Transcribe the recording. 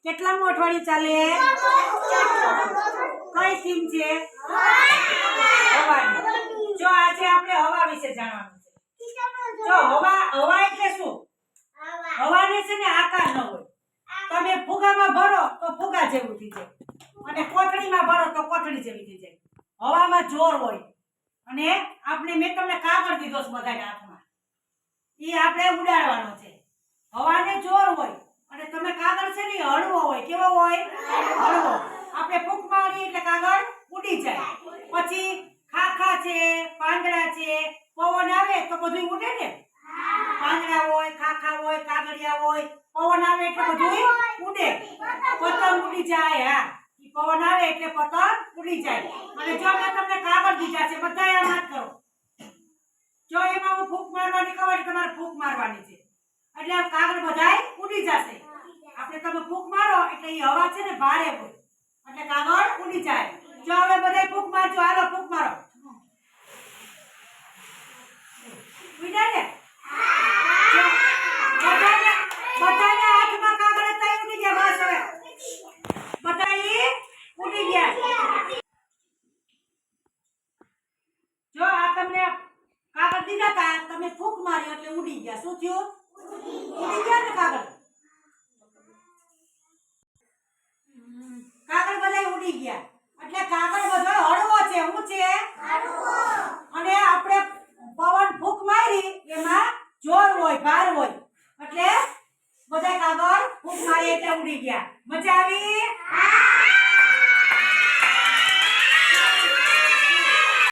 કેટલામું અઠવાડિયું ચાલે? કઈ થીમ છે? હવાની. જો આજે આપણે હવા વિશે જાણવાનું છે. જો હવા એટલે શું? હવાને છે ને આકાર ન હોય. તમે ફુગામાં ભરો તો ફુગા જેવું થઈ જાય અને કોથળીમાં ભરો તો કોથળી જેવી થઈ જાય. હવામાં જોર હોય અને આપણે મેં તમને કાગળ દીધો છે બધાના હાથમાં. ઈ આપણે ઉડાડવાનો છે. હવાને જોર હોય અને તમે કાગળ છે ને હળવો હોય. કેવો હોય? હળવો. આપણે ફૂંક મારીએ એટલે કાગળ ઉડી જાય. પછી ખાખા છે, પાંદડા છે, પવન આવે તો બધું ઉડે ને. પાંદડા હોય, ખાખા હોય, કાગળિયા હોય, પવન આવે એટલે બધું ઉડે. પતંગ ઉડી જાય. હા, ઈ પવન આવે એટલે પતંગ ઉડી જાય. અને જો મેં તમને કાગળ દીધા છે, બધાય આમ હાથ કરો. જો એમાં હું ફૂંક મારવાની કહું એટલે તમારે ફૂંક મારવાની છે. એટલે આ કાગળ બધાય ઉડી જશે. આપણે તમે ફૂંક મારો એટલે ઈ હવા છે ને ભારે હોય એટલે કાગળ ઉડી જાય. જો હવે બધાય ફૂંક મારજો. હાલો ફૂંક મારો. ઉડ્યા ને? બધાને હાથમાં કાગળ હતા ઉડી ગયા. બસ હવે બધાય ઉડી ગયા. જો આ તમને કાગળ દીધા હતા, તમે ફૂંક મારી એટલે ઉડી ગયા. શું થયું? ઉડી ગયા ને કાગળ. કાગળ બધાય ઉડી ગયા. એટલે કાગળ બધો હળવો છે. શું છે? હળવો. અને આપણે પવન ફૂંક મારી એમાં જોર હોય, ભાર હોય. એટલે બધાય કાગળ ફૂંક મારી એટલે ઉડી ગયા. મજા આવી?